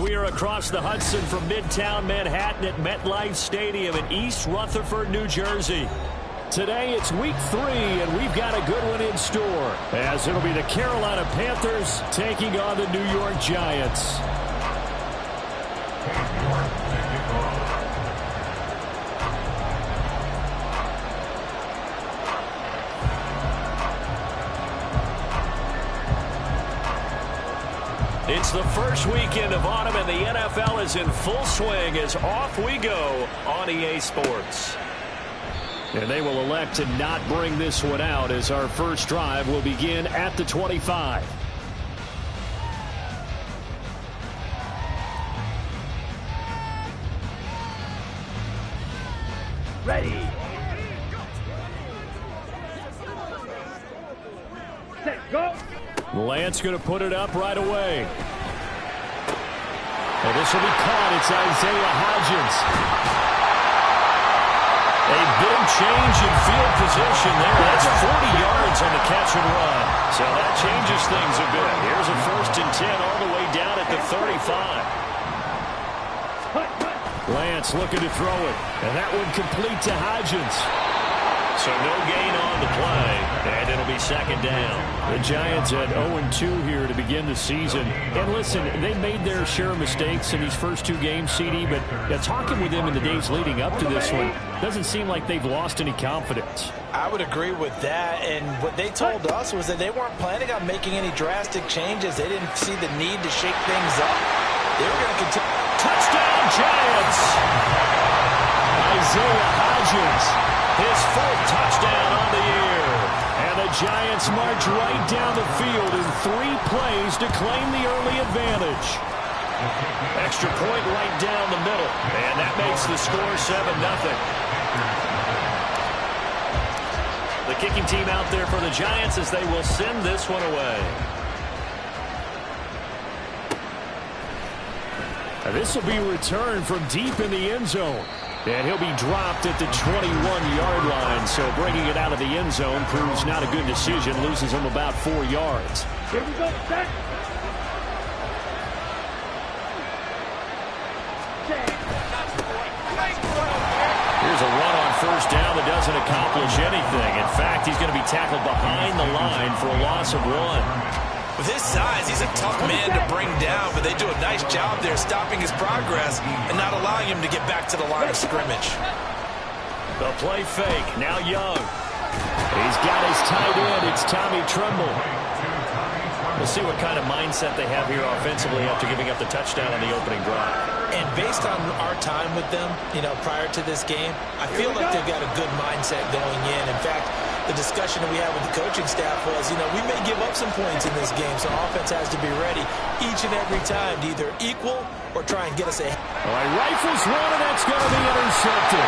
we are across the Hudson from Midtown Manhattan at MetLife Stadium in East Rutherford, New Jersey. Today it's week 3, and we've got a good one in store, as it'll be the Carolina Panthers taking on the New York Giants. It's the first weekend of autumn, and the NFL is in full swing as off we go on EA Sports. And they will elect to not bring this one out, as our first drive will begin at the 25. Ready. Set, go. Lance going to put it up right away. Well, this will be caught. It's Isaiah Hodgins. A big change in field position there. That's 40 yards on the catch and run. So that changes things a bit. Here's a 1st and 10 all the way down at the 35. Lance looking to throw it. And that one complete to Hodgins. So no gain on the play, and it'll be 2nd down. The Giants at 0-2 here to begin the season. And listen, they made their share of mistakes in these first 2 games, CD, but talking with them in the days leading up to this one, doesn't seem like they've lost any confidence. I would agree with that, and what they told us was that they weren't planning on making any drastic changes. They didn't see the need to shake things up. They were going to continue. Touchdown, Giants! Isaiah Hodgins. His 4th touchdown on the year. And the Giants march right down the field in 3 plays to claim the early advantage. Extra point right down the middle. And that makes the score 7-0. The kicking team out there for the Giants as they will send this one away. And this will be returned from deep in the end zone. And he'll be dropped at the 21-yard line. So bringing it out of the end zone proves not a good decision. Loses him about 4 yards. Here we go. Set. Here's a run on 1st down that doesn't accomplish anything. In fact, he's going to be tackled behind the line for a loss of 1. With his size, he's a tough man to bring down, but they do a nice job there stopping his progress and not allowing him to get back to the line of scrimmage. The play fake. Now Young. He's got his tight end. It's Tommy Tremble. We'll see what kind of mindset they have here offensively after giving up the touchdown on the opening drive. And based on our time with them, prior to this game, I feel like they've got a good mindset going in. In fact, the discussion that we had with the coaching staff was, we may give up some points in this game, so offense has to be ready each and every time to either equal or try and get us ahead. All right, rifles one, and that's going to be intercepted.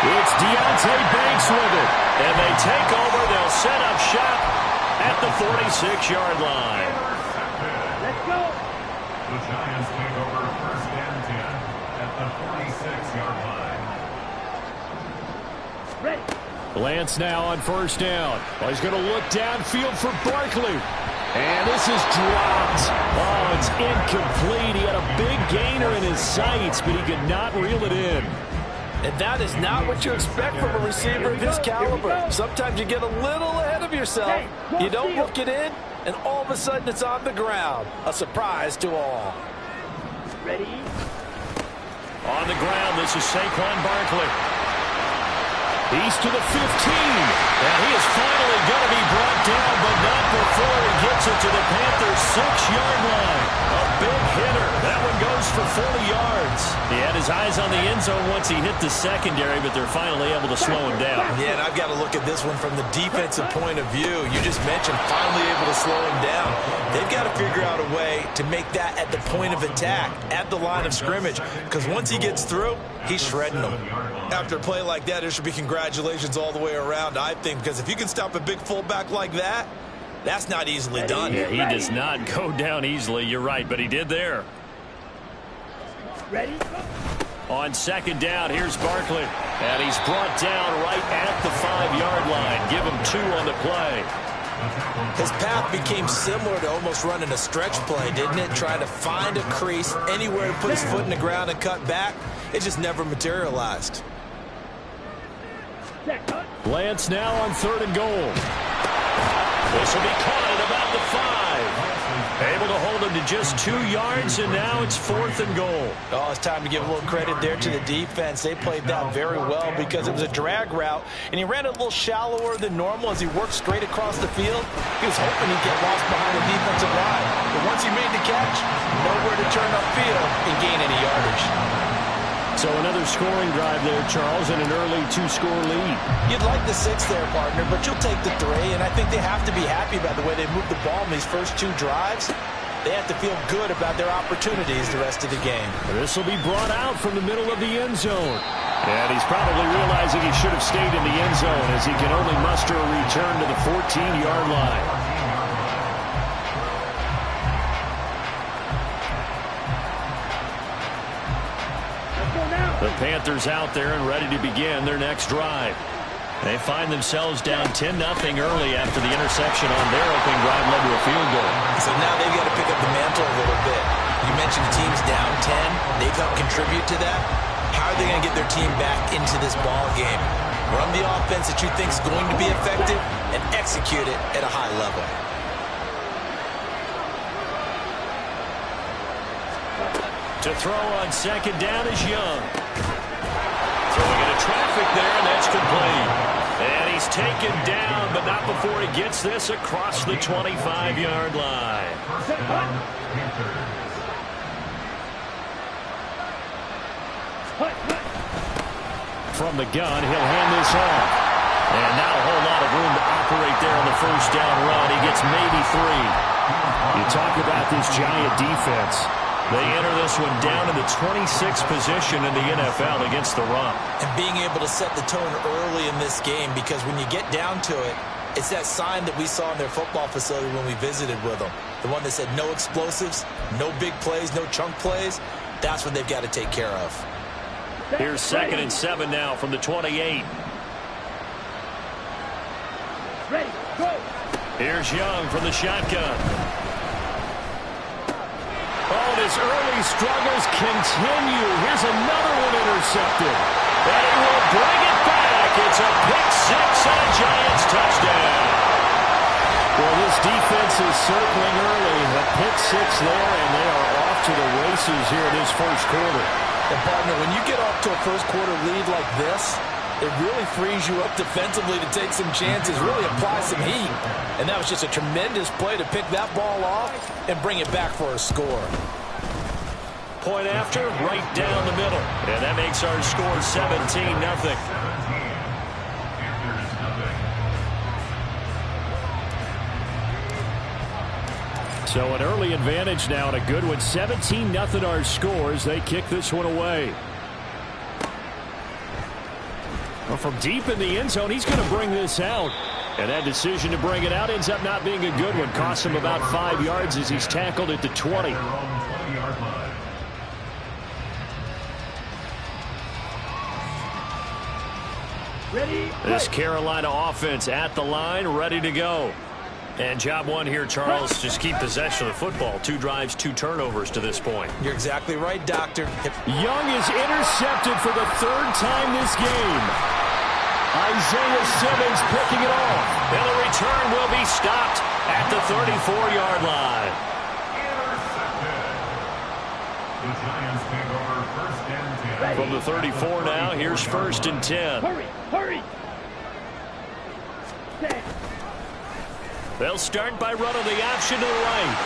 It's Deontay Banks with it, and they take over. They'll set up shop at the 46-yard line. Let's go. The Giants take over 1st and 10 at the 46-yard line. Ready. Lance now on 1st down. Well, he's going to look downfield for Barkley. And this is dropped. Oh, it's incomplete. He had a big gainer in his sights, but he could not reel it in. And that is not what you expect from a receiver of his caliber. Sometimes you get a little ahead of yourself. You don't look it in, and all of a sudden it's on the ground. A surprise to all. Ready. On the ground, this is Saquon Barkley. He's to the 15, and he is finally going to be brought down, but not before he gets it to the Panthers' 6-yard line. A big hitter. That one goes for 40 yards. He had his eyes on the end zone once he hit the secondary, but they're finally able to slow him down. Yeah, and I've got to look at this one from the defensive point of view. You just mentioned finally able to slow him down. They've got to figure out a way to make that at the point of attack, at the line of scrimmage, because once he gets through, he's shredding them. After a play like that, there should be congratulations all the way around, I think, because if you can stop a big fullback like that, that's not easily done. Yeah, he does not go down easily. You're right, but he did there. Ready? On 2nd down, here's Barkley. And he's brought down right at the 5-yard line. Give him 2 on the play. His path became similar to almost running a stretch play, didn't it? Trying to find a crease, anywhere to put his foot in the ground and cut back. It just never materialized. Lance now on 3rd and goal. This will be caught at about the 5. Able to hold him to just 2 yards, and now it's 4th and goal. Oh, it's time to give a little credit there to the defense. They played that very well because it was a drag route, and he ran a little shallower than normal as he worked straight across the field. He was hoping he'd get lost behind the defensive line. But once he made the catch, nowhere to turn upfield and gain any yardage. So another scoring drive there, Charles, and an early 2-score lead. You'd like the 6 there, partner, but you'll take the 3, and I think they have to be happy about the way they moved the ball in these first 2 drives. They have to feel good about their opportunities the rest of the game. This will be brought out from the middle of the end zone. And he's probably realizing he should have stayed in the end zone as he can only muster a return to the 14-yard line. The Panthers out there and ready to begin their next drive. They find themselves down 10-0 early after the interception on their opening drive led to a field goal. So now they've got to pick up the mantle a little bit. You mentioned the team's down 10. They've helped contribute to that. How are they going to get their team back into this ball game? Run the offense that you think is going to be effective and execute it at a high level. To throw on 2nd down is Young. Throwing into traffic there, and that's complete. And he's taken down, but not before he gets this across the 25-yard line. From the gun, he'll hand this off. And not a whole lot of room to operate there on the 1st down run. He gets maybe 3. You talk about this Giant defense. They enter this one down in the 26th position in the NFL against the run. And being able to set the tone early in this game, because when you get down to it, it's that sign that we saw in their football facility when we visited with them. The one that said no explosives, no big plays, no chunk plays. That's what they've got to take care of. Here's 2nd and 7 now from the 28. Ready, go. Here's Young from the shotgun. Oh, and his early struggles continue. Here's another one intercepted. And he will bring it back. It's a pick-6 and a Giants touchdown. Well, this defense is circling early. A pick-6 there, and they are off to the races here in this 1st quarter. And, partner, when you get off to a 1st quarter lead like this, it really frees you up defensively to take some chances, really apply some heat. And that was just a tremendous play to pick that ball off and bring it back for a score. Point after, right down the middle. And that makes our score 17-0. So an early advantage now and a good one. 17-0 our scores. They kick this one away. Well, from deep in the end zone, he's going to bring this out. And that decision to bring it out ends up not being a good one. Costs him about 5 yards as he's tackled at the 20. Ready, This Carolina offense at the line, ready to go. And job one here, Charles, just keep possession of the football. 2 drives, 2 turnovers to this point. You're exactly right, Doctor. Young is intercepted for the 3rd time this game. Isaiah Simmons picking it off. And the return will be stopped at the 34-yard line. The Giants take over 1st and 10. From the 34 now, here's 1st and 10. hurry, hurry. Set. They'll start by running the option to the right.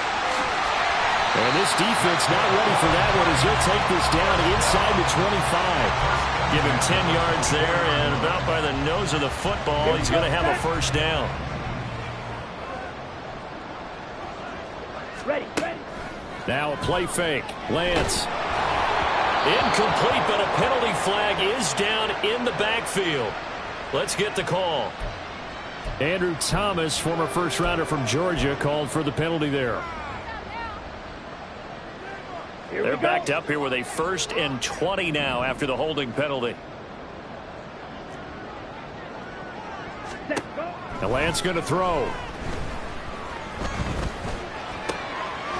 And this defense not ready for that one as he'll take this down inside the 25. Give him 10 yards there, and about by the nose of the football, he's going to have a 1st down. Ready, ready. Now a play fake. Lance. Incomplete, but a penalty flag is down in the backfield. Let's get the call. Andrew Thomas, former 1st-rounder from Georgia, called for the penalty there. They're backed up here with a 1st and 20 now after the holding penalty. Set, go. And Lance going to throw.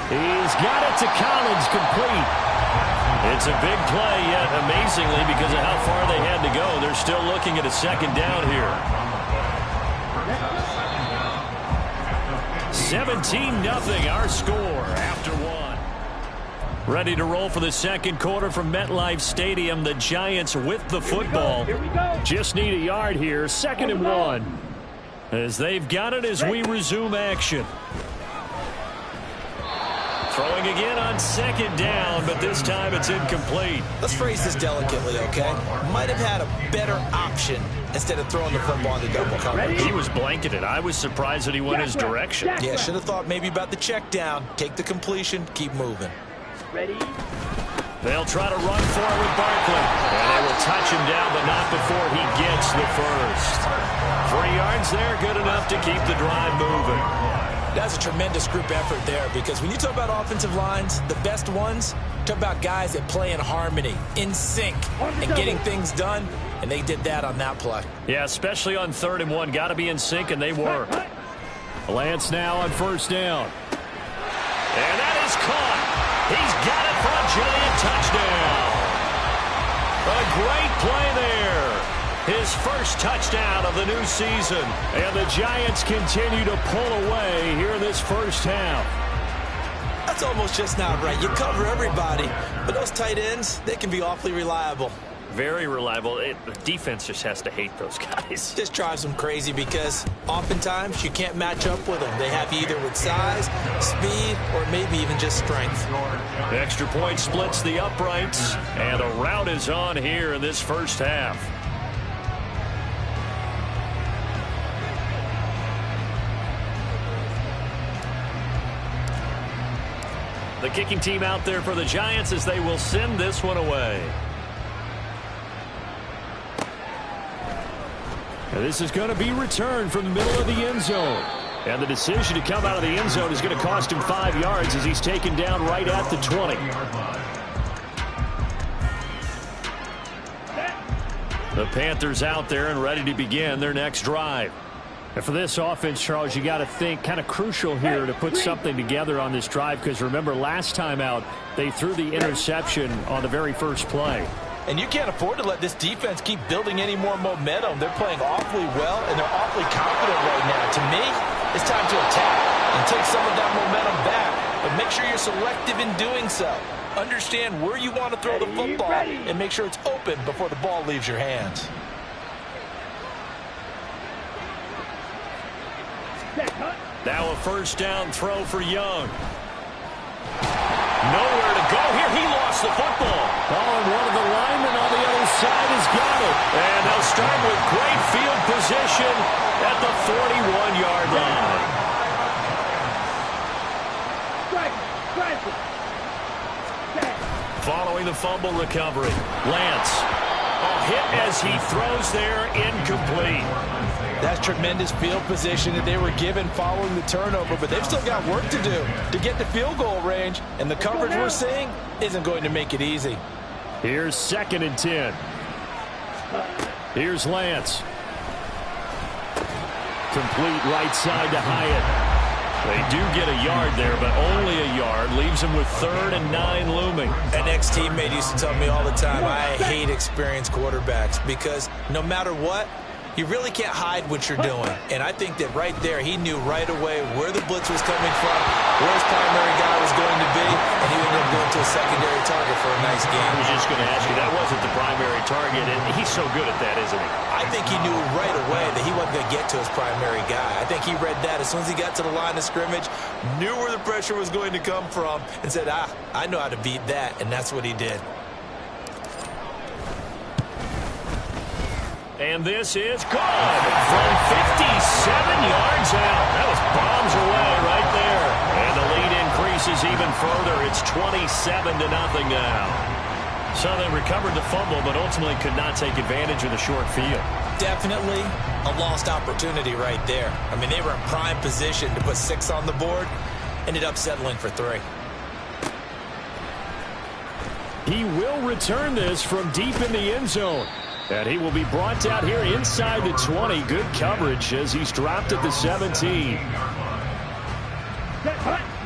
He's got it to Collins, complete. It's a big play, yet amazingly, because of how far they had to go, they're still looking at a second down here. 17-0 our score after one. Ready to roll for the second quarter from MetLife Stadium. The Giants with the football. Here we go. Just need a yard here. 2nd and 1. As they've got it as we resume action. Throwing again on 2nd down, but this time it's incomplete. Let's phrase this delicately, okay? Might have had a better option instead of throwing the football into double coverage. He was blanketed. I was surprised that he went his direction. Yeah, should have thought maybe about the check down. Take the completion, keep moving. Ready? They'll try to run for it with Barkley. And they will touch him down, but not before he gets the first. 3 yards there, good enough to keep the drive moving. That's a tremendous group effort there, because when you talk about offensive lines, the best ones, talk about guys that play in harmony, in sync, and getting things done, and they did that on that play. Yeah, especially on 3rd and 1. Got to be in sync, and they were. Lance now on 1st down. And that is caught. He's got it for a giant touchdown. A great play there. His first touchdown of the new season. And the Giants continue to pull away here in this first half. That's almost just not right. You cover everybody, but those tight ends, they can be awfully reliable. Very reliable. The defense just has to hate those guys. Just drives them crazy because oftentimes you can't match up with them. They have you either with size, speed, or maybe even just strength. The extra point splits the uprights, and a rout is on here in this first half. The kicking team out there for the Giants as they will send this one away. And this is going to be returned from the middle of the end zone. And the decision to come out of the end zone is going to cost him 5 yards as he's taken down right at the 20. The Panthers out there and ready to begin their next drive. And for this offense, Charles, you got to think kind of crucial here to put something together on this drive, because remember last time out they threw the interception on the very first play. And you can't afford to let this defense keep building any more momentum. They're playing awfully well, and they're awfully confident right now. To me, it's time to attack and take some of that momentum back. But make sure you're selective in doing so. Understand where you want to throw the football and make sure it's open before the ball leaves your hands. Now a first down throw for Young. Nowhere to go here. He lost the football. Oh, and one of the linemen on the other side has got it. And they'll start with great field position at the 41-yard line. Following the fumble recovery, Lance. A hit as he throws there, incomplete. That's tremendous field position that they were given following the turnover, but they've still got work to do to get the field goal range, and the coverage we're seeing isn't going to make it easy. Here's 2nd and 10. Here's Lance. Complete right side to Hyatt. They do get a yard there, but only a yard. Leaves them with 3rd and 9 looming. An ex-teammate used to tell me all the time, I hate experienced quarterbacks because no matter what, you really can't hide what you're doing. And I think that right there, he knew right away where the blitz was coming from, where his primary guy was going to be, and he ended up going to a secondary target for a nice game. I was just going to ask you, that wasn't the primary target, and he's so good at that, isn't he? I think he knew right away that he wasn't going to get to his primary guy. I think he read that as soon as he got to the line of scrimmage, knew where the pressure was going to come from, and said, I know how to beat that, and that's what he did. And this is good from 57 yards out. That was bombs away right there. And the lead increases even further. It's 27-0 now. So they recovered the fumble, but ultimately could not take advantage of the short field. Definitely A lost opportunity right there. I mean, they were in prime position to put 6 on the board. Ended up settling for 3. He will return this from deep in the end zone. And he will be brought down here inside the 20. Good coverage as he's dropped at the 17.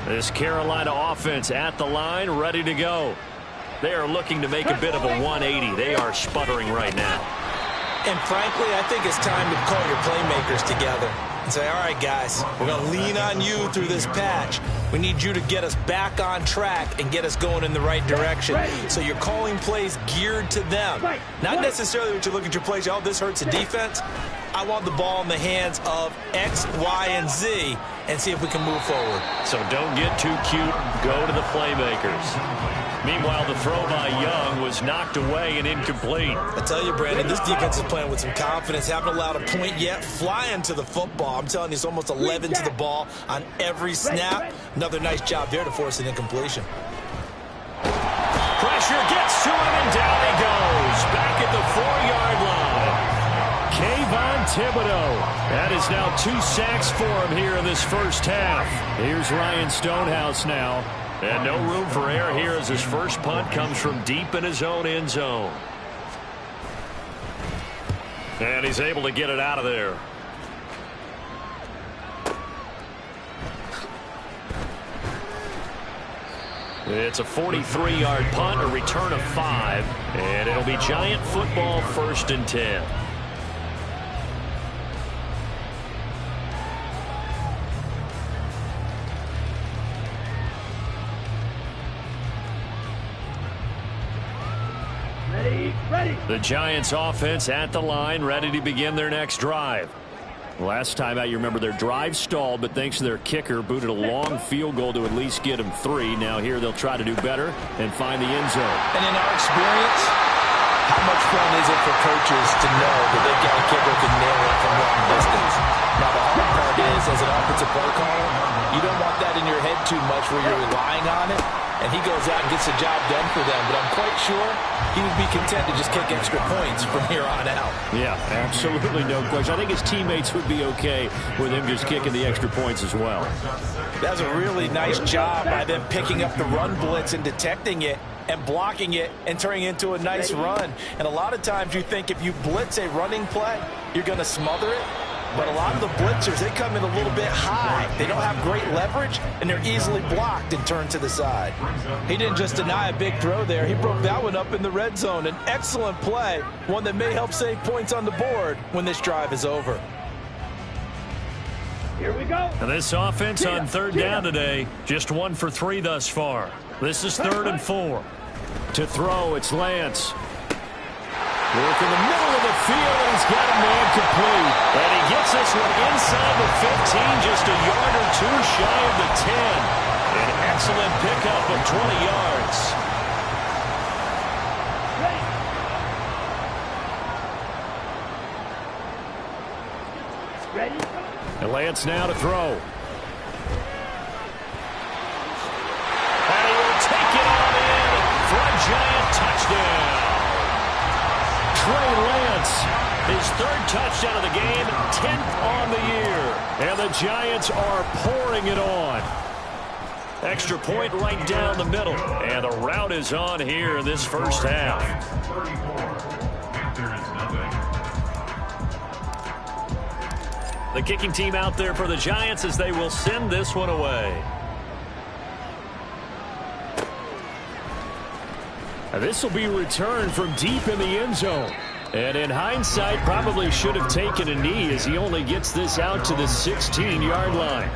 This Carolina offense at the line, ready to go. They are looking to make a bit of a 180. They are sputtering right now. And frankly, I think it's time to call your playmakers together and say, all right, guys, we're going to lean on you through this patch. We need you to get us back on track and get us going in the right direction. So you're calling plays geared to them. Not necessarily what you look at your plays, oh, this hurts the defense. I want the ball in the hands of X, Y, and Z and see if we can move forward. So don't get too cute. Go to the playmakers. Meanwhile, the throw by Young was knocked away and incomplete. I tell you, Brandon, this defense is playing with some confidence. Haven't allowed a point yet. Flying to the football. I'm telling you, it's almost 11 to the ball on every snap. Another nice job there to force an incompletion. Pressure gets to him, and down he goes. Back at the 4-yard line. Kayvon Thibodeau. That is now 2 sacks for him here in this first half. Here's Ryan Stonehouse now. And no room for error here as his first punt comes from deep in his own end zone. And he's able to get it out of there. It's a 43-yard punt, a return of 5. And it'll be Giant football, 1st and 10. The Giants offense at the line, ready to begin their next drive. Last time out, you remember their drive stalled, but thanks to their kicker, booted a long field goal to at least get them 3. Now here they'll try to do better and find the end zone. And in our experience, how much fun is it for coaches to know that they've got a kicker who can nail it from long distance? Now the hard part is, as an offensive play caller, you don't want that in your head too much where you're relying on it. And he goes out and gets the job done for them. But I'm quite sure he would be content to just kick extra points from here on out. Yeah, absolutely no question. I think his teammates would be okay with him just kicking the extra points as well. That's a really nice job by them picking up the run blitz and detecting it and blocking it and turning it into a nice run. And a lot of times you think if you blitz a running play, you're going to smother it. But a lot of the blitzers, they come in a little bit high. They don't have great leverage, and they're easily blocked and turned to the side. He didn't just deny a big throw there. He broke that one up in the red zone. An excellent play, one that may help save points on the board when this drive is over. Here we go. And this offense on 3rd down today, just 1 for 3 thus far. This is 3rd and 4. To throw, it's Lance. Work in the middle of the field, and he's got a man complete. And he gets this one inside the 15, just a yard or 2 shy of the 10. An excellent pickup of 20 yards. Ready? And Lance now to throw. And he will take it on in for a Giant touchdown. Trey Lance, his 3rd touchdown of the game, 10th on the year. And the Giants are pouring it on. Extra point right down the middle. And the route is on here in this first half. The kicking team out there for the Giants as they will send this one away. This will be returned from deep in the end zone. And in hindsight, probably should have taken a knee as he only gets this out to the 16-yard line.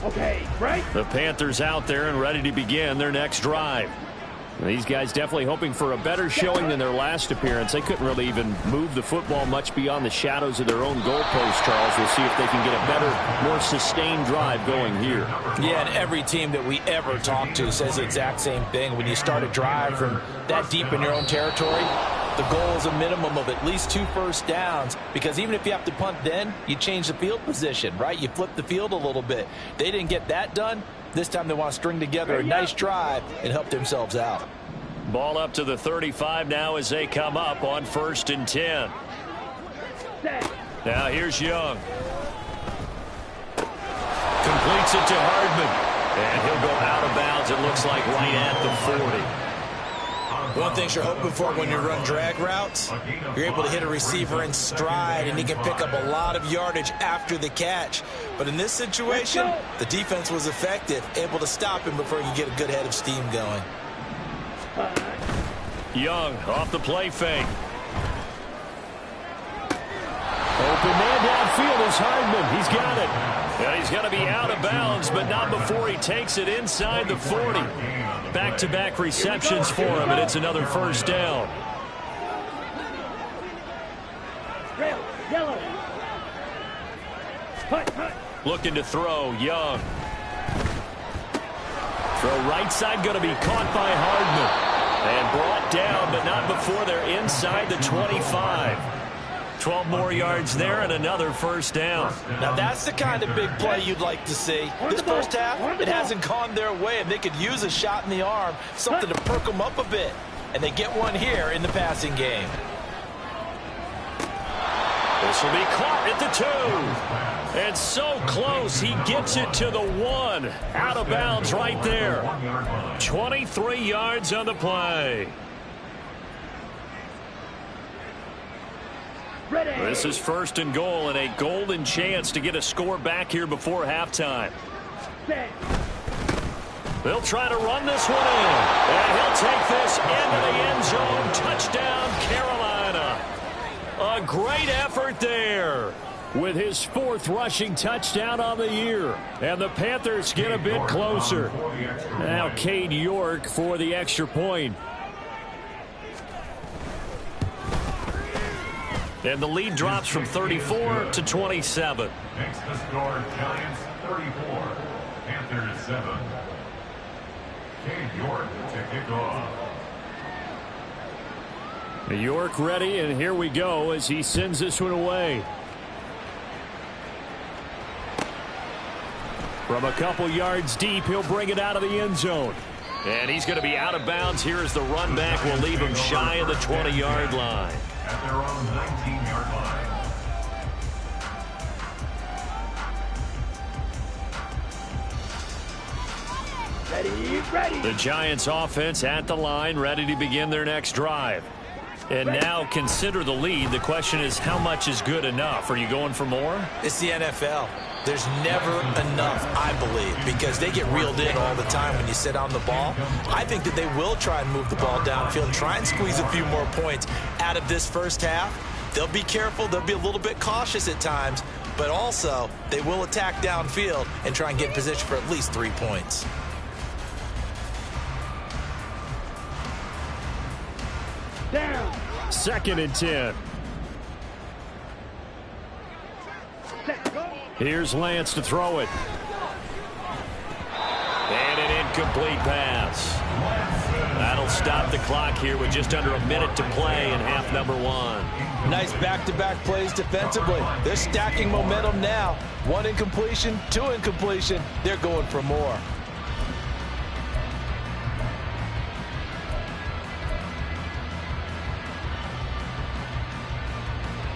Okay, right? The Panthers out there and ready to begin their next drive. These guys definitely hoping for a better showing than their last appearance. They couldn't really even move the football much beyond the shadows of their own goalpost, Charles. We'll see if they can get a better, more sustained drive going here. Yeah, and every team that we ever talk to says the exact same thing. When you start a drive from that deep in your own territory, the goal is a minimum of at least 2 first downs, because even if you have to punt then, you change the field position, right? You flip the field a little bit. They didn't get that done. This time they want to string together a nice drive and help themselves out. Ball up to the 35 now as they come up on 1st and 10. Now here's Young. Completes it to Hardman. And he'll go out of bounds, it looks like, right at the 40. One thing you're hoping for when you run drag routes, you're able to hit a receiver in stride, and he can pick up a lot of yardage after the catch. But in this situation, the defense was effective, able to stop him before he could get a good head of steam going. Young off the play fake. Open man downfield is Hardman. He's got it. And he's going to be out of bounds, but not before he takes it inside the 40. Back-to-back receptions for him, and it's another first down. Red, yellow. Looking to throw, Young. Throw right side going to be caught by Hardman. And brought down, but not before they're inside the 25. 12 more yards there and another first down. Now that's the kind of big play you'd like to see. This first half, it hasn't gone their way, and they could use a shot in the arm, something to perk them up a bit. And they get one here in the passing game. This will be caught at the 2. And so close, he gets it to the 1. Out of bounds right there. 23 yards on the play. This is first and goal, and a golden chance to get a score back here before halftime. They'll try to run this one in. And he'll take this into the end zone. Touchdown, Carolina. A great effort there with his 4th rushing touchdown on the year. And the Panthers get a bit closer. Now Cade York for the extra point. And the lead drops from 34 to 27. Makes the score Giants 34, Panthers 7. Cade York to kick off. York ready, and here we go as he sends this one away. From a couple yards deep, he'll bring it out of the end zone. And he's going to be out of bounds here as the run back will leave him shy of the 20-yard line. At their own 19-yard line. Ready. The Giants offense at the line, ready to begin their next drive. And now consider the lead. The question is, how much is good enough? Are you going for more? It's the NFL. There's never enough, I believe, because they get reeled in all the time when you sit on the ball. I think that they will try and move the ball downfield, try and squeeze a few more points out of this first half. They'll be careful. They'll be a little bit cautious at times, but also they will attack downfield and try and get in position for at least 3 points. Down. 2nd and 10. Set, go. Here's Lance to throw it. And an incomplete pass. That'll stop the clock here with just under a minute to play in half number 1. Nice back-to-back plays defensively. They're stacking momentum now. 1 incompletion, 2 incompletion. They're going for more.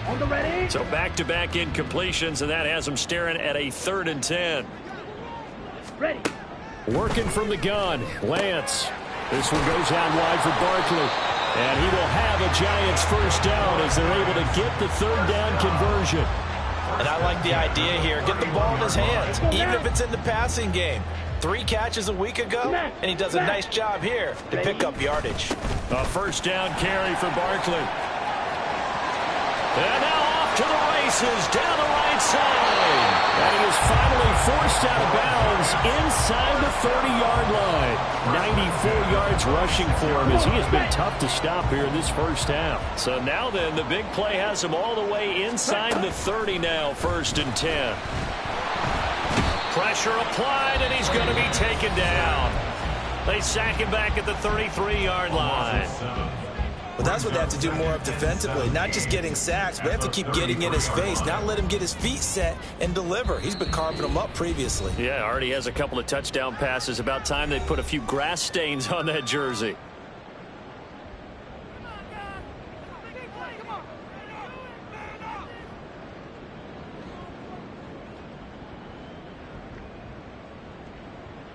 On the ready. So back-to-back incompletions, and that has them staring at a 3rd and 10. Ready. Working from the gun, Lance. This one goes out wide for Barkley. And he will have a Giants first down as they're able to get the 3rd down conversion. And I like the idea here. Get the ball in his hands, even if it's in the passing game. 3 catches a week ago, and he does a nice job here to pick up yardage. A first down carry for Barkley. And now off to the races down the right side. And he is finally forced out of bounds inside the 30-yard line. 94 yards rushing for him as he has been tough to stop here in this first half. So now then, the big play has him all the way inside the 30 now, 1st and 10. Pressure applied, and he's going to be taken down. They sack him back at the 33-yard line. But that's what they have to do more of defensively. Not just getting sacks, but they have to keep getting in his face. Not let him get his feet set and deliver. He's been carving them up previously. Yeah, already has a couple of touchdown passes. About time they put a few grass stains on that jersey.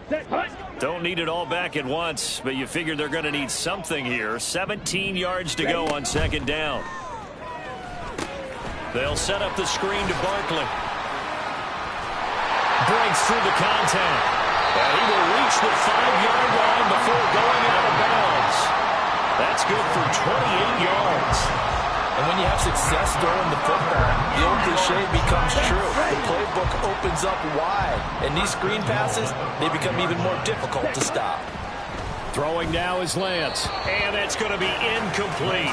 Set. Hut. Don't need it all back at once, but you figure they're going to need something here. 17 yards to go on second down. They'll set up the screen to Barkley. Breaks through the contact. And he will reach the 5-yard line before going out of bounds. That's good for 28 yards. And when you have success throwing the football, the old cliche becomes true. The playbook opens up wide. And these screen passes, they become even more difficult to stop. Throwing now is Lance. And that's going to be incomplete.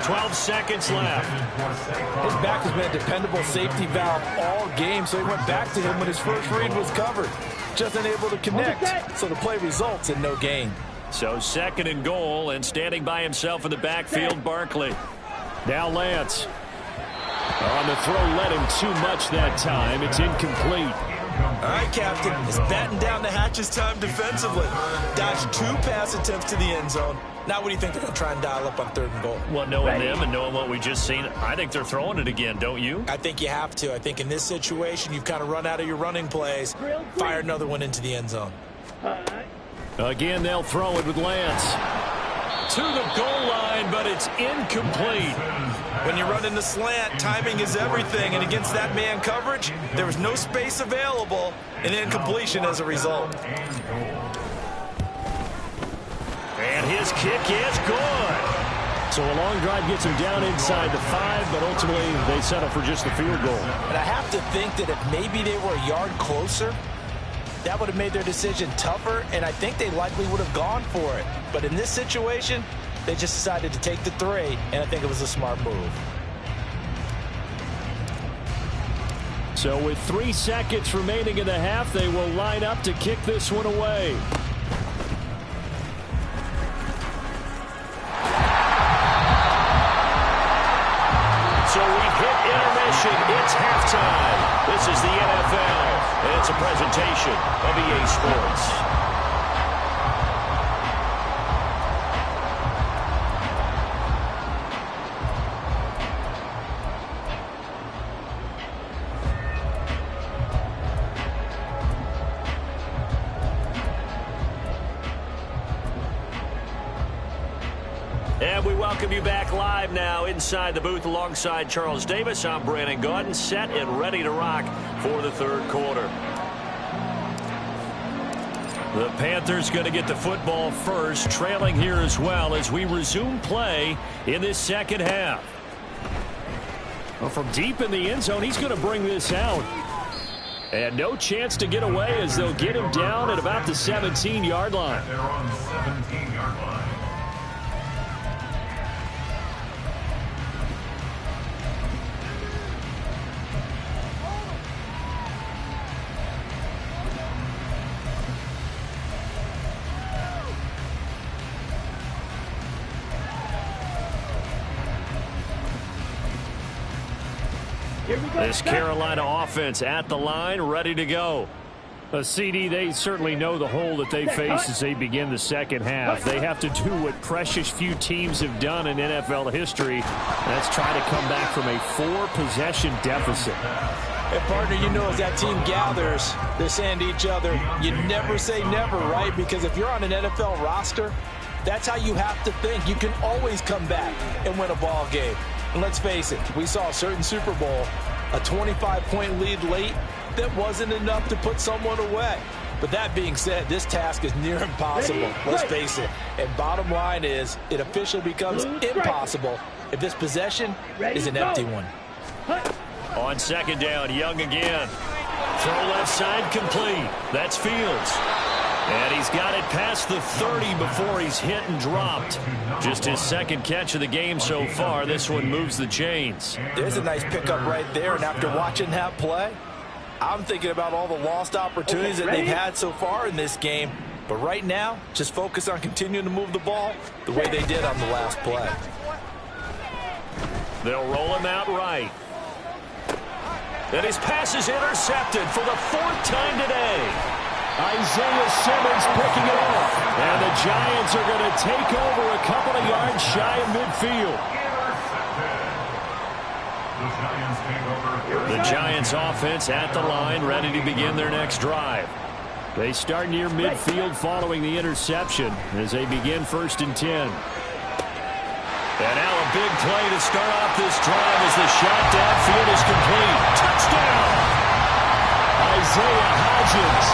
12 seconds left. His back has been a dependable safety valve all game, so he went back to him when his first read was covered. Just unable to connect, so the play results in no gain. So second and goal, and standing by himself in the backfield, Barkley. Now Lance. On the throw, led him too much that time. It's incomplete. All right, Captain. It's batten down the hatches time defensively. Dodged 2 pass attempts to the end zone. Now what do you think they're going to try and dial up on third and goal? Well, knowing them and knowing what we just seen, I think they're throwing it again, don't you? I think you have to. I think in this situation, you've kind of run out of your running plays. Fire another one into the end zone. Again, they'll throw it with Lance. To the goal line, but it's incomplete. When you run in the slant, timing is everything, and against that man coverage, there was no space available, and incompletion as a result. And his kick is good. So a long drive gets him down inside the 5, but ultimately they settle for just the field goal. And I have to think that if maybe they were a yard closer, that would have made their decision tougher, and I think they likely would have gone for it. But in this situation, they just decided to take the 3, and I think it was a smart move. So with 3 seconds remaining in the half, they will line up to kick this one away. So we've hit intermission. It's halftime. This is the NFL, and it's a presentation of EA Sports. And we welcome you back live now inside the booth alongside Charles Davis. I'm Brandon Gaudin, set and ready to rock for the third quarter. The Panthers going to get the football first, trailing here as well as we resume play in this second half. Well, from deep in the end zone, he's going to bring this out. And no chance to get away as they'll get him down at about the 17-yard line. They're on the 17-yard line. This Carolina offense at the line, ready to go. CD, they certainly know the hole that they face as they begin the second half. They have to do what precious few teams have done in NFL history. That's try to come back from a 4-possession deficit. And partner, you know, as that team gathers, they're saying to each other, you never say never, right? Because if you're on an NFL roster, that's how you have to think. You can always come back and win a ball game. And let's face it, we saw a certain Super Bowl, a 25-point lead late, that wasn't enough to put someone away. But that being said, this task is near impossible. Let's face it. And bottom line is, it officially becomes impossible if this possession is an empty one. On second down, Young again. Throw left side complete. That's Fields. And he's got it past the 30 before he's hit and dropped. Just his second catch of the game so far. This one moves the chains. There's a nice pickup right there, and after watching that play, I'm thinking about all the lost opportunities that they've had so far in this game. But right now, just focus on continuing to move the ball the way they did on the last play. They'll roll him out right. And his pass is intercepted for the 4th time today. Isaiah Simmons picking it off. And the Giants are going to take over a couple of yards shy of midfield. The Giants offense at the line, ready to begin their next drive. They start near midfield following the interception as they begin 1st and 10. And now a big play to start off this drive as the shot downfield is complete. Touchdown! Isaiah Hodgins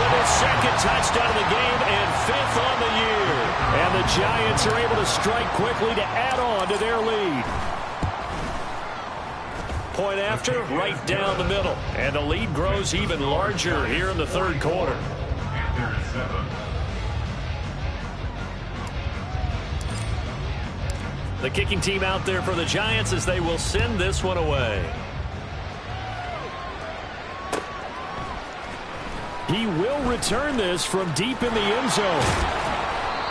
with his 2nd touchdown of the game and 5th on the year. And the Giants are able to strike quickly to add on to their lead. Point after, right down the middle. And the lead grows even larger here in the 3rd quarter. Panthers 7. The kicking team out there for the Giants as they will send this one away. He will return this from deep in the end zone.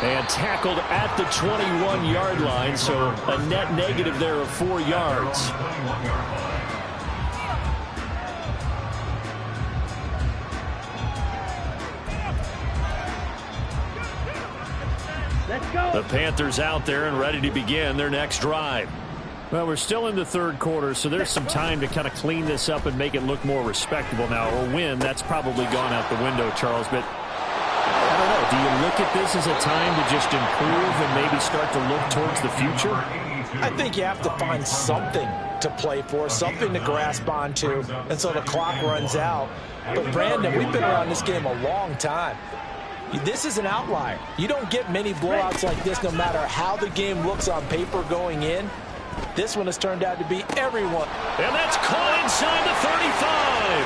And tackled at the 21-yard line, so a net negative there of 4 yards. Let's go. The Panthers out there and ready to begin their next drive. Well, we're still in the 3rd quarter, so there's some time to kind of clean this up and make it look more respectable now. Or win, that's probably gone out the window, Charles. But I don't know. Do you look at this as a time to just improve and maybe start to look towards the future? I think you have to find something to play for, something to grasp onto until the clock runs out. But, Brandon, we've been around this game a long time. This is an outlier. You don't get many blowouts like this no matter how the game looks on paper going in. This one has turned out to be everyone. And that's caught inside the 35.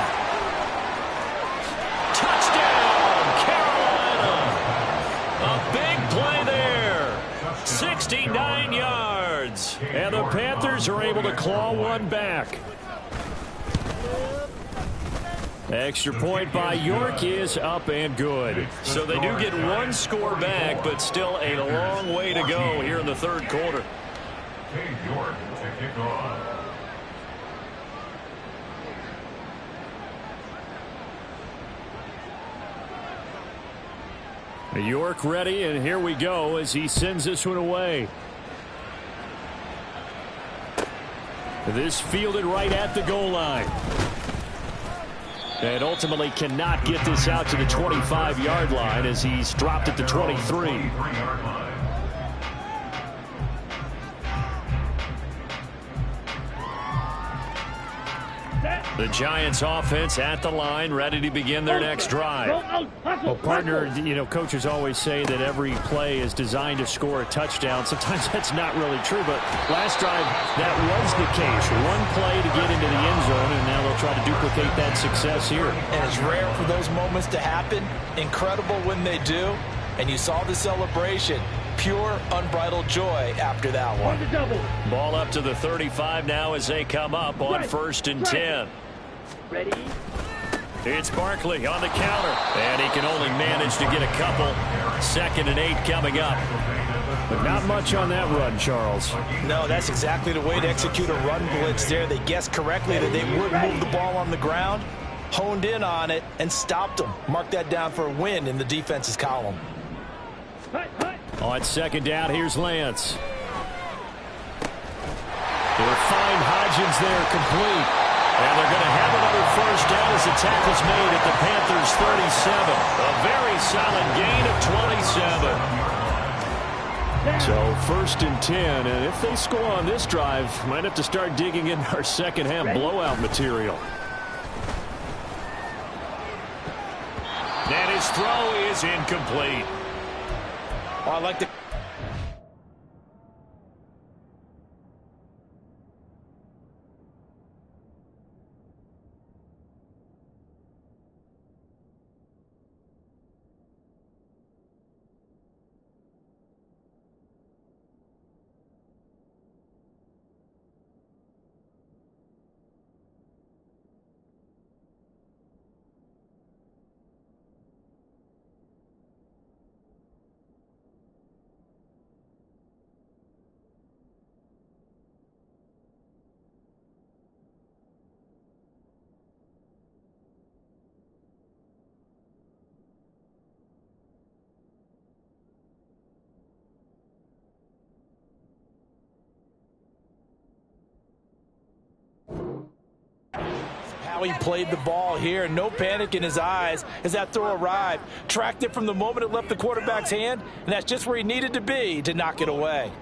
Touchdown, Carolina. A big play there. 69 yards. And the Panthers are able to claw one back. Extra point by York is up and good. So they do get 1 score back, but still a long way to go here in the 3rd quarter. York to kick off. York ready, and here we go as he sends this one away. This fielded right at the goal line. And ultimately cannot get this out to the 25-yard line as he's dropped at the 23. The Giants offense at the line, ready to begin their next drive. Well, partner, you know, coaches always say that every play is designed to score a touchdown. Sometimes that's not really true, but last drive, that was the case. 1 play to get into the end zone, and now they'll try to duplicate that success here. And it's rare for those moments to happen. Incredible when they do. And you saw the celebration. Pure, unbridled joy after that one. Ball up to the 35 now as they come up on 1st and 10. Ready? It's Barkley on the counter, and he can only manage to get a couple. 2nd and 8 coming up. But not much on that run, Charles. No, that's exactly the way to execute a run blitz there. They guessed correctly that they would move the ball on the ground, honed in on it, and stopped them. Mark that down for a win in the defense's column. On 2nd down, here's Lance. They'll find Hodgins there complete. And they're going to have another 1st down as the tackle's made at the Panthers' 37. A very solid gain of 27. So 1st and 10, and if they score on this drive, might have to start digging in our 2nd half blowout material. And his throw is incomplete. Oh, I like the how he played the ball here. No panic in his eyes as that throw arrived. Tracked it from the moment it left the quarterback's hand, and that's just where he needed to be to knock it away.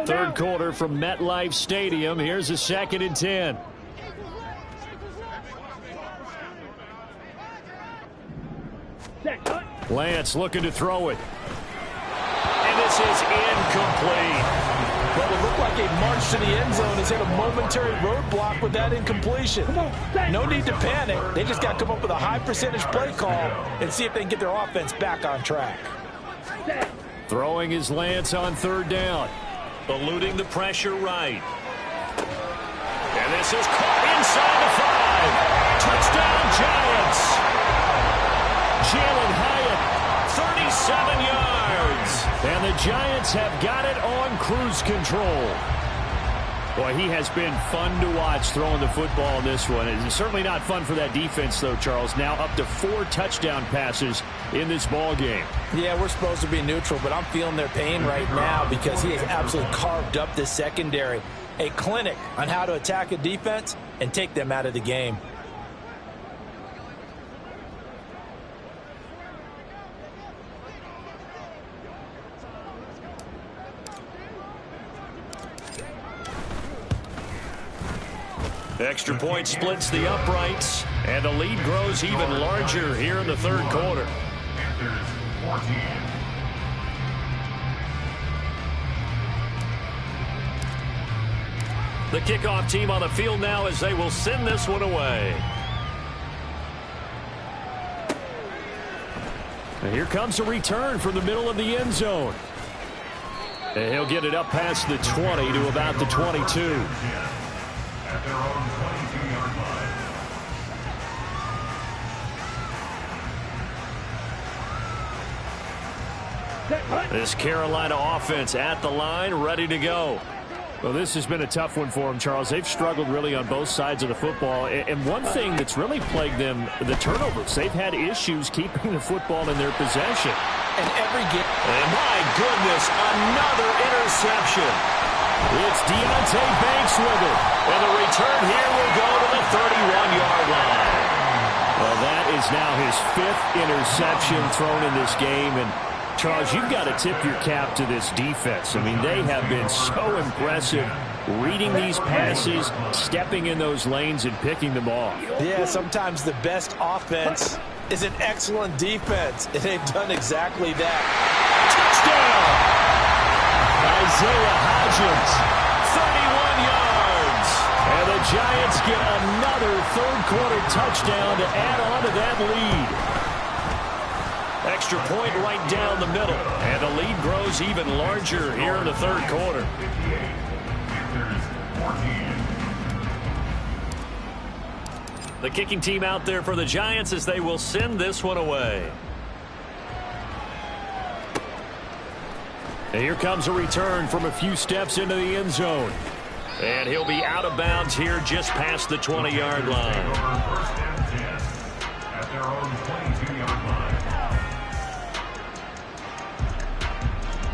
Third quarter from MetLife Stadium. Here's a 2nd and 10. Lance looking to throw it. And this is incomplete. Well, it looked like a march to the end zone has hit a momentary roadblock with that incompletion. No need to panic. They just got to come up with a high percentage play call and see if they can get their offense back on track. Throwing is Lance on 3rd down. Eluding the pressure right. And this is caught inside the 5. Touchdown Giants. Jalen Hyatt, 37 yards. And the Giants have got it on cruise control. Boy, he has been fun to watch throwing the football in this one. It's certainly not fun for that defense, though, Charles. Now up to 4 touchdown passes in this ball game. Yeah, we're supposed to be neutral, but I'm feeling their pain right now because he has absolutely carved up this secondary. A clinic on how to attack a defense and take them out of the game. Extra point splits the uprights, and the lead grows even larger here in the 3rd quarter. Panthers 14. The kickoff team on the field now as they will send this one away. And here comes a return from the middle of the end zone. And he'll get it up past the 20 to about the 22. At their own 22-yard line. This Carolina offense at the line, ready to go. Well, this has been a tough one for them, Charles. They've struggled really on both sides of the football. And one thing that's really plagued them, the turnovers. They've had issues keeping the football in their possession. And every game. And my goodness, another interception. It's Deontay Banks with it. And the return here will go to the 31-yard line. Well, that is now his 5th interception thrown in this game. And Charles, you've got to tip your cap to this defense. I mean, they have been so impressive reading these passes, stepping in those lanes, and picking them off. Yeah, sometimes the best offense is an excellent defense, and they've done exactly that. Touchdown! Isaiah Hodgins, 31 yards. And the Giants get another 3rd quarter touchdown to add on to that lead. Extra point right down the middle. And the lead grows even larger here in the 3rd quarter. The kicking team out there for the Giants as they will send this one away. And here comes a return from a few steps into the end zone. And he'll be out of bounds here just past the 20-yard line. First and 10 at their own 22-yard line.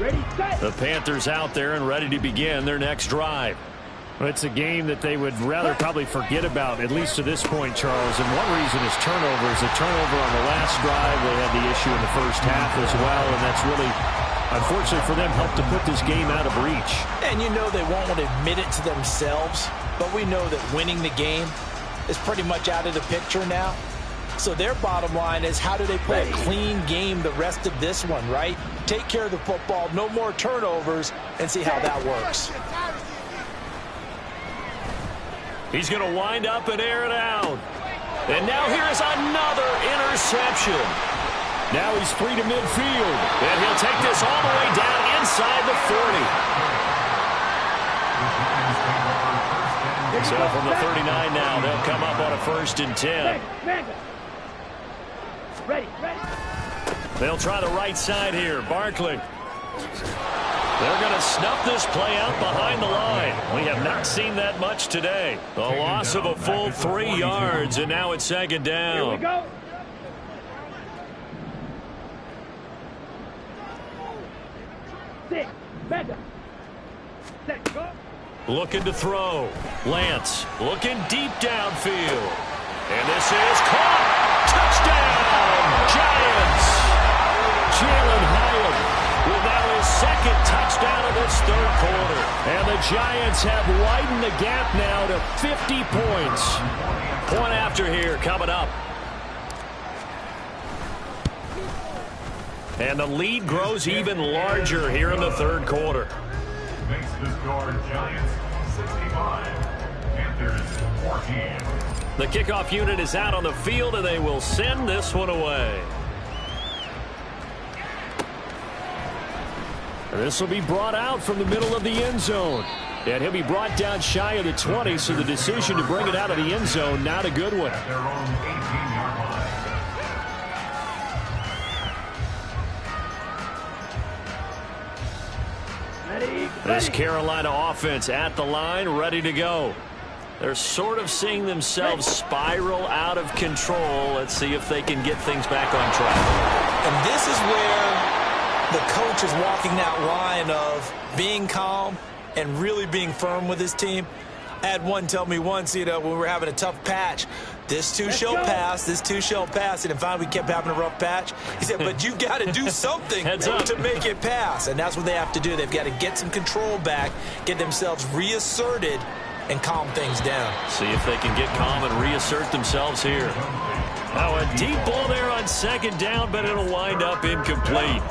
Ready, set. The Panthers out there and ready to begin their next drive. It's a game that they would rather probably forget about, at least to this point, Charles. And one reason is turnovers. A turnover on the last drive. They had the issue in the first half as well, and that's really, unfortunately for them, helped to put this game out of reach. And you know they won't want to admit it to themselves, but we know that winning the game is pretty much out of the picture now. So their bottom line is, how do they play a clean game the rest of this one, right? Take care of the football, no more turnovers, and see how that works. He's going to wind up and air it out. And now here's another interception. Now he's free to midfield. And he'll take this all the way down inside the 40. So from the 39 now, they'll come up on a 1st and 10. Ready. They'll try the right side here. Barkley. They're going to snuff this play out behind the line. We have not seen that much today. A loss of a full 3 yards, and now it's 2nd down. Here we go. Mega. Set, go. Looking to throw. Lance looking deep downfield. And this is caught. Touchdown, Giants. Jalen Hyatt with now his second touchdown of this third quarter. And the Giants have widened the gap now to 50 points. Point after here coming up. And the lead grows even larger here in the third quarter. Makes the score Giants 65, Panthers 14. The kickoff unit is out on the field, and they will send this one away. This will be brought out from the middle of the end zone. And he'll be brought down shy of the 20, so the decision to bring it out of the end zone, not a good one. At their own 18-yard line. Ready. This Carolina offense at the line, ready to go. They're sort of seeing themselves spiral out of control. Let's see if they can get things back on track. And this is where the coach is walking that line of being calm and really being firm with his team. I had one tell me once, when we were having a tough patch, this too shall pass, this too shall pass. And finally we kept having a rough patch. He said, but you got to do something to make it pass. And that's what they have to do. They've got to get some control back, get themselves reasserted, and calm things down. See if they can get calm and reassert themselves here. Now a deep ball there on second down, but it'll wind up incomplete.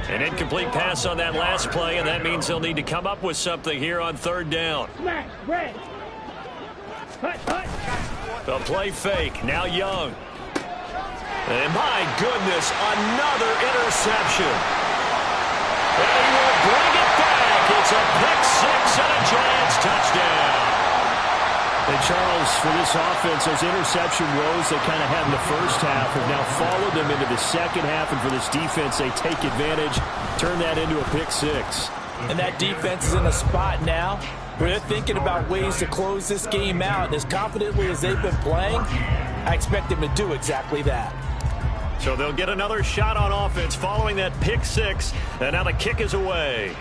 An incomplete pass on that last play, and that means they'll need to come up with something here on third down. Smash. Red. Hut. The play fake. Now Young. And my goodness, another interception. And he will bring it back. It's a pick six and a Giants touchdown. And Charles, for this offense, those interception woes they kind of had in the first half have now followed them into the second half. And for this defense, they take advantage, turn that into a pick six. And that defense is in a spot now where they're thinking about ways to close this game out. And as confidently as they've been playing, I expect them to do exactly that. So they'll get another shot on offense following that pick six. And now the kick is away.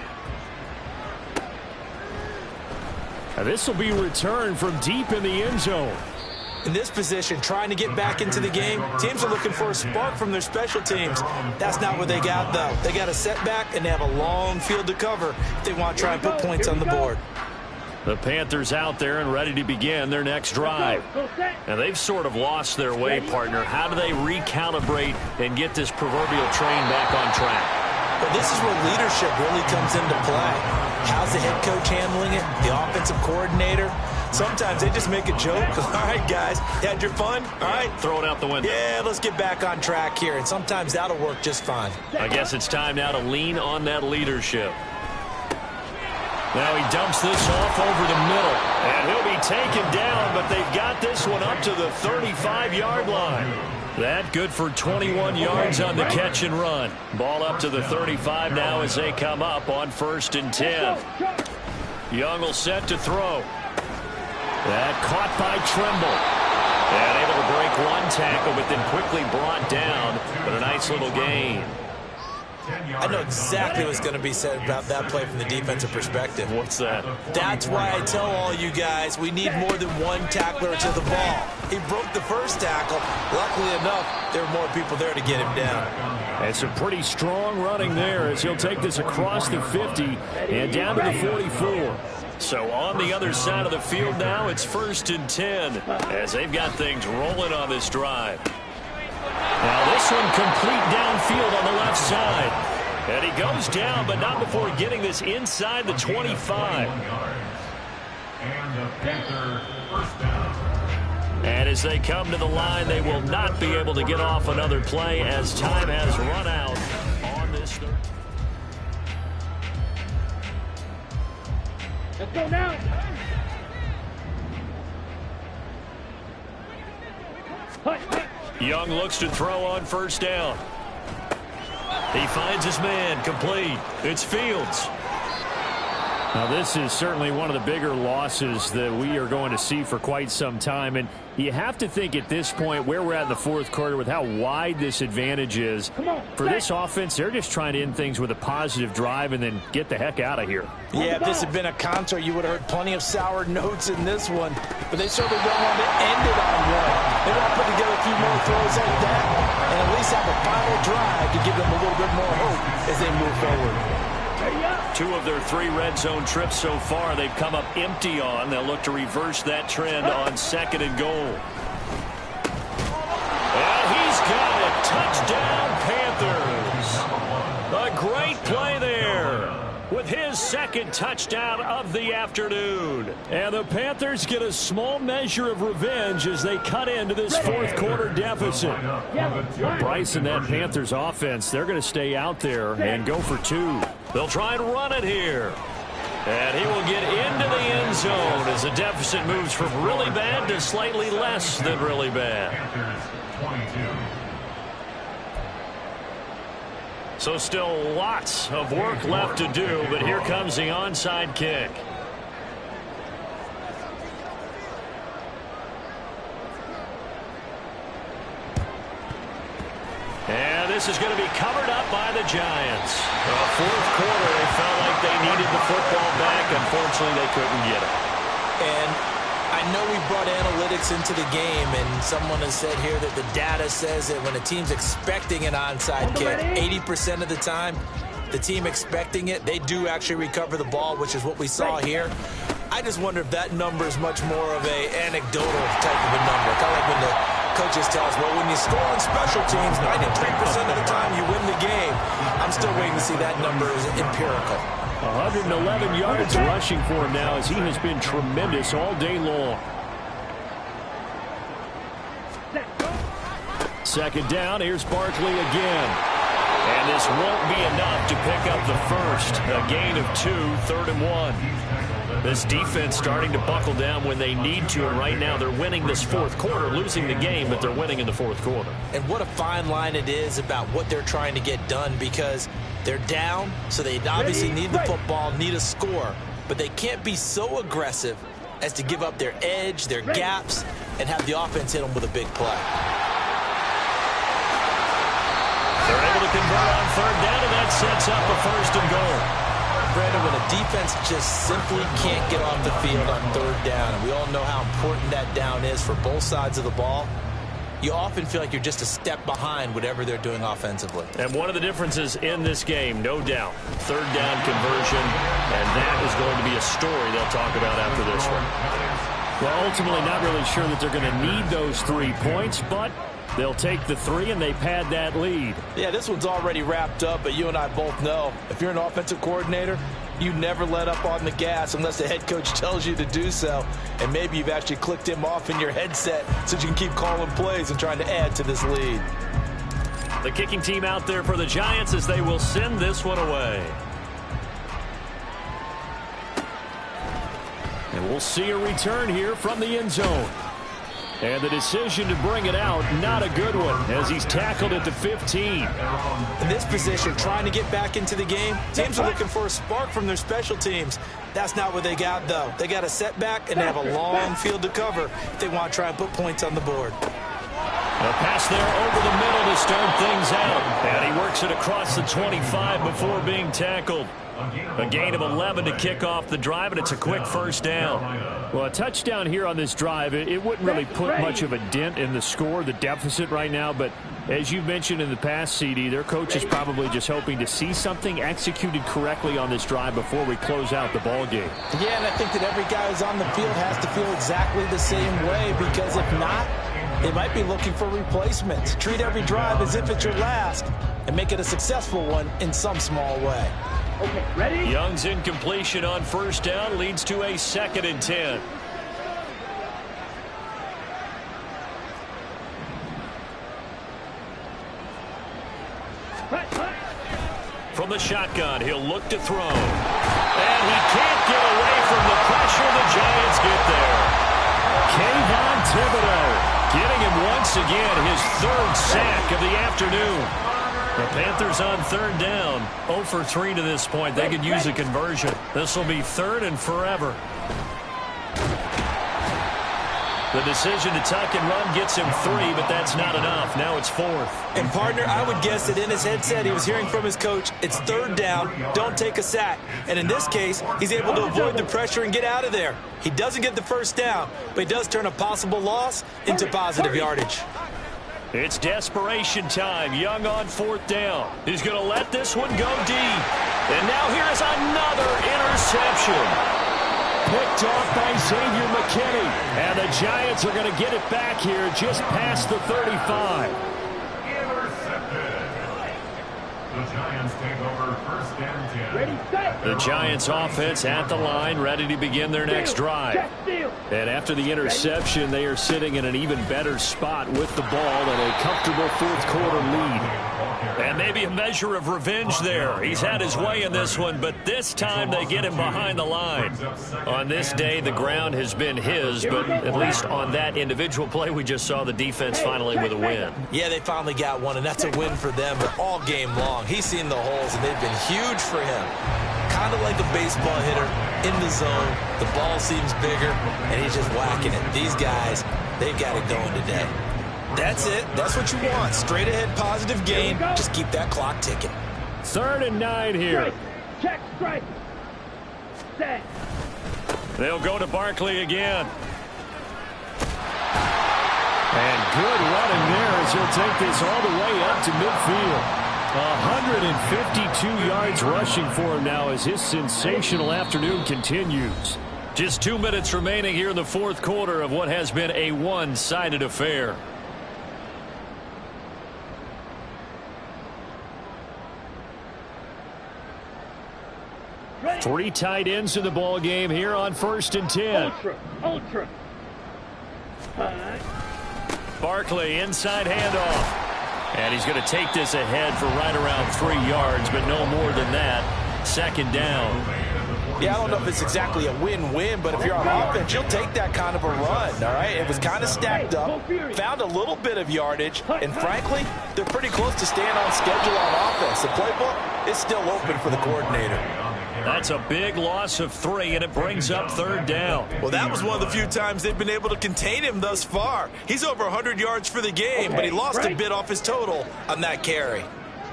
And this will be returned from deep in the end zone. In this position, trying to get back into the game, teams are looking for a spark from their special teams. That's not what they got, though. They got a setback, and they have a long field to cover if they want to try and put points on the board. The Panthers out there and ready to begin their next drive. And they've sort of lost their way, partner. How do they recalibrate and get this proverbial train back on track? Well, this is where leadership really comes into play. How's the head coach handling it? The offensive coordinator? Sometimes they just make a joke. All right, guys, you had your fun? All right. Throw it out the window. Yeah, let's get back on track here. And sometimes that'll work just fine. I guess it's time now to lean on that leadership. Now he dumps this off over the middle. And he'll be taken down, but they've got this one up to the 35-yard line. That good for 21 yards on the catch and run. Ball up to the 35 now as they come up on 1st and 10. Young will set to throw. That caught by Trimble. And able to break one tackle, but then quickly brought down. But a nice little gain. I know exactly what's going to be said about that play from the defensive perspective. What's that? That's why I tell all you guys we need more than one tackler to the ball. He broke the first tackle. Luckily enough, there were more people there to get him down. And some pretty strong running there as he'll take this across the 50 and down to the 44. So on the other side of the field now, it's 1st and 10 as they've got things rolling on this drive. Now this one complete downfield on the left side. And he goes down, but not before getting this inside the 25. And the Panther first down. And as they come to the line, they will not be able to get off another play as time has run out on this third. Let's go now. Young looks to throw on 1st down. He finds his man complete. It's Fields. Now, this is certainly one of the bigger losses that we are going to see for quite some time. And you have to think at this point where we're at in the fourth quarter with how wide this advantage is. For this offense, they're just trying to end things with a positive drive and then get the heck out of here. Yeah, if this had been a concert, you would have heard plenty of sour notes in this one. But they certainly don't want to end it on one. They want to put together a few more throws like that and at least have a final drive to give them a little bit more hope as they move forward. 2 of their 3 red zone trips so far, they've come up empty on. They'll look to reverse that trend on 2nd and goal. And he's got it. Touchdown, Panthers. A great play there with his 2nd touchdown of the afternoon. And the Panthers get a small measure of revenge as they cut into this fourth quarter deficit. Bryce and that Panthers offense, they're going to stay out there and go for 2. They'll try and run it here. And he will get into the end zone as the deficit moves from really bad to slightly less than really bad. So still lots of work left to do, but here comes the onside kick. And this is going to be covered up by the Giants. Fourth quarter, they felt like they needed the football back. Unfortunately, they couldn't get it. And I know we brought analytics into the game, and someone has said here that the data says that when a team's expecting an onside kick, 80% of the time, the team expecting it, they do actually recover the ball, which is what we saw here. I just wonder if that number is much more of an anecdotal type of a number. Kind of like when the coaches tell us, well, when you score on special teams, 93% of the time you win the game. I'm still waiting to see that number is empirical. 111 yards rushing for him now as he has been tremendous all day long. 2nd down, here's Barkley again. And this won't be enough to pick up the first. A gain of 2, 3rd and 1. This defense starting to buckle down when they need to, and right now they're winning this fourth quarter, losing the game, but they're winning in the fourth quarter. And what a fine line it is about what they're trying to get done, because they're down, so they obviously need the football, need a score, but they can't be so aggressive as to give up their edge, their gaps, and have the offense hit them with a big play. They're able to convert on 3rd down, and that sets up a 1st and goal. Brandon, when a defense just simply can't get off the field on 3rd down, and we all know how important that down is for both sides of the ball, you often feel like you're just a step behind whatever they're doing offensively. And one of the differences in this game, no doubt, 3rd down conversion, and that is going to be a story they'll talk about after this one. Well, ultimately not really sure that they're going to need those 3 points, but they'll take the 3 and they pad that lead. Yeah, this one's already wrapped up, but you and I both know if you're an offensive coordinator, you never let up on the gas unless the head coach tells you to do so. And maybe you've actually clicked him off in your headset so you can keep calling plays and trying to add to this lead. The kicking team out there for the Giants as they will send this one away. And we'll see a return here from the end zone. And the decision to bring it out, not a good one, as he's tackled at the 15. In this position, trying to get back into the game, teams are looking for a spark from their special teams. That's not what they got, though. They got a setback, and they have a long field to cover if they want to try and put points on the board. A pass there over the middle to start things out. And he works it across the 25 before being tackled. A gain of 11 to kick off the drive, and it's a quick 1st down. Well, a touchdown here on this drive, it wouldn't really put much of a dent in the score, the deficit right now. But as you mentioned in the past, CD, their coach is probably just hoping to see something executed correctly on this drive before we close out the ball game. Yeah, and I think that every guy who's on the field has to feel exactly the same way, because if not, they might be looking for replacements. Treat every drive as if it's your last and make it a successful one in some small way. Okay, ready? Young's incompletion on 1st down leads to a 2nd and 10. From the shotgun, he'll look to throw. And he can't get away from the pressure. The Giants get there. Kayvon Thibodeau getting him once again, his 3rd sack of the afternoon. The Panthers on third down. 0 for 3 to this point. They could use a conversion. This will be third and forever. The decision to tuck and run gets him 3, but that's not enough. Now it's 4th. And, partner, I would guess that in his headset he was hearing from his coach, it's third down, don't take a sack. And in this case, he's able to avoid the pressure and get out of there. He doesn't get the first down, but he does turn a possible loss into positive yardage. It's desperation time. Young on 4th down. He's going to let this one go deep. And now here is another interception. Picked off by Xavier McKinney. And the Giants are going to get it back here just past the 35. Intercepted. The Giants take over first and 10. Ready, set. The Giants offense at the line, ready to begin their next drive. And after the interception, they are sitting in an even better spot with the ball and a comfortable fourth-quarter lead. And maybe a measure of revenge there. He's had his way in this one, but this time they get him behind the line. On this day, the ground has been his, but at least on that individual play, we just saw the defense finally with a win. Yeah, they finally got one, and that's a win for them, but all game long. He's seen the holes, and they've been huge for him. Kind of like a baseball hitter in the zone. The ball seems bigger, and he's just whacking it. These guys, they've got it going today. That's it. That's what you want. Straight ahead, positive gain. Just keep that clock ticking. 3rd and 9 here. Check, strike. Set. They'll go to Barkley again. And good running there as he'll take this all the way up to midfield. 152 yards rushing for him now as his sensational afternoon continues. Just 2 minutes remaining here in the fourth quarter of what has been a one-sided affair. Three tight ends in the ball game here on 1st and 10. Ultra. Barkley inside handoff. And he's going to take this ahead for right around 3 yards, but no more than that. 2nd down. Yeah, I don't know if it's exactly a win-win, but if you're on offense, you'll take that kind of a run, all right? It was kind of stacked up, found a little bit of yardage, and frankly, they're pretty close to staying on schedule on offense. The playbook is still open for the coordinator. That's a big loss of 3, and it brings up 3rd down. Well, that was one of the few times they've been able to contain him thus far. He's over 100 yards for the game, but he lost a bit off his total on that carry.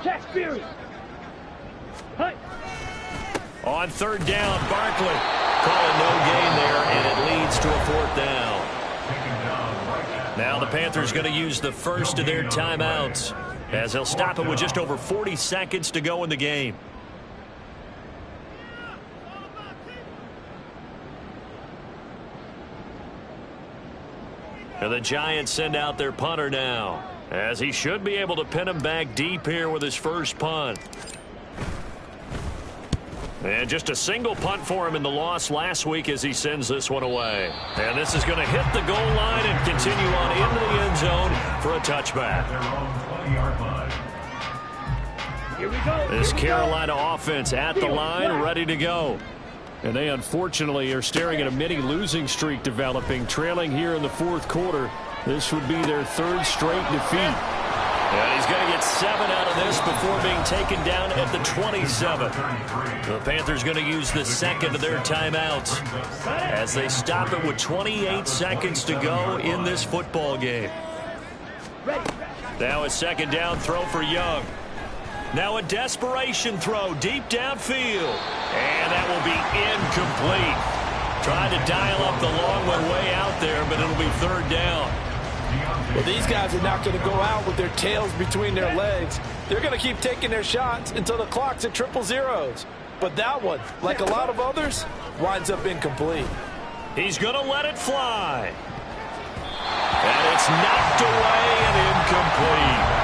Check, Fury. On 3rd down, Barkley calling no gain there, and it leads to a 4th down. Now the Panthers going to use the first of their timeouts as they'll stop it with just over 40 seconds to go in the game. And the Giants send out their punter now, as he should be able to pin him back deep here with his first punt. And just a single punt for him in the loss last week as he sends this one away. And this is going to hit the goal line and continue on into the end zone for a touchback. Here we go. This Carolina offense at the line, ready to go. And they unfortunately are staring at a mini losing streak developing, trailing here in the fourth quarter. This would be their 3rd straight defeat. And he's going to get 7 out of this before being taken down at the 27. The Panthers going to use the second of their timeouts as they stop it with 28 seconds to go in this football game. Now a 2nd down throw for Young. Now a desperation throw deep downfield. And that will be incomplete. Trying to dial up the long one way out there, but it'll be 3rd down. Well, these guys are not going to go out with their tails between their legs. They're going to keep taking their shots until the clock's at 000. But that one, like a lot of others, winds up incomplete. He's going to let it fly. And it's knocked away and incomplete.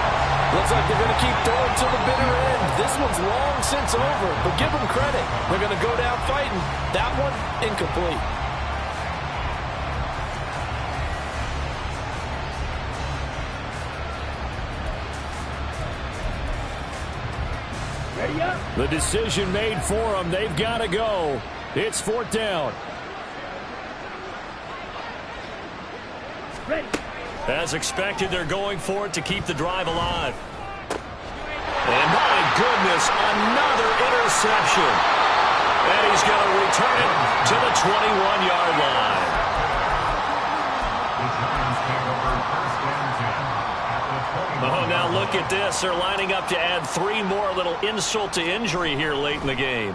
Looks like they're going to keep throwing to the bitter end. This one's long since over, but give them credit. They're going to go down fighting. That one, incomplete. Ready up. The decision made for them. They've got to go. It's 4th down. Ready. As expected, they're going for it to keep the drive alive. And goodness, another interception. And he's going to return it to the 21-yard line. The Giants take over first and 10 at the 21. Oh, now look at this. They're lining up to add 3 more, a little insult to injury here late in the game.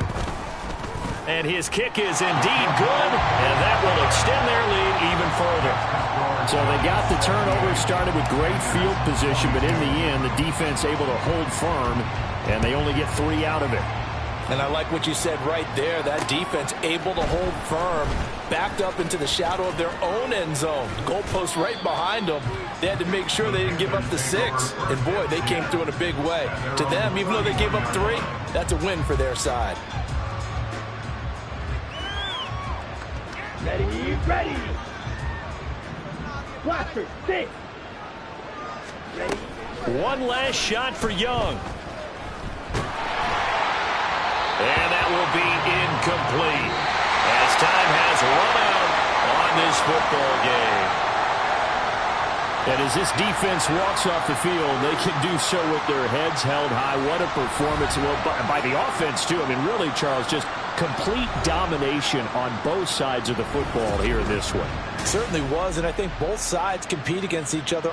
And his kick is indeed good, and that will extend their lead even further. So they got the turnover started with great field position, but in the end, the defense able to hold firm, and they only get 3 out of it. And I like what you said right there. That defense able to hold firm, backed up into the shadow of their own end zone. Goalpost right behind them. They had to make sure they didn't give up the 6. And, boy, they came through in a big way. To them, even though they gave up 3, that's a win for their side. Ready, ready. Blaster, 6. Ready. One last shot for Young. And that will be incomplete as time has run out on this football game. And as this defense walks off the field, they can do so with their heads held high. What a performance by the offense, too. I mean, really, Charles, just complete domination on both sides of the football here in this one. Certainly was, and I think both sides compete against each other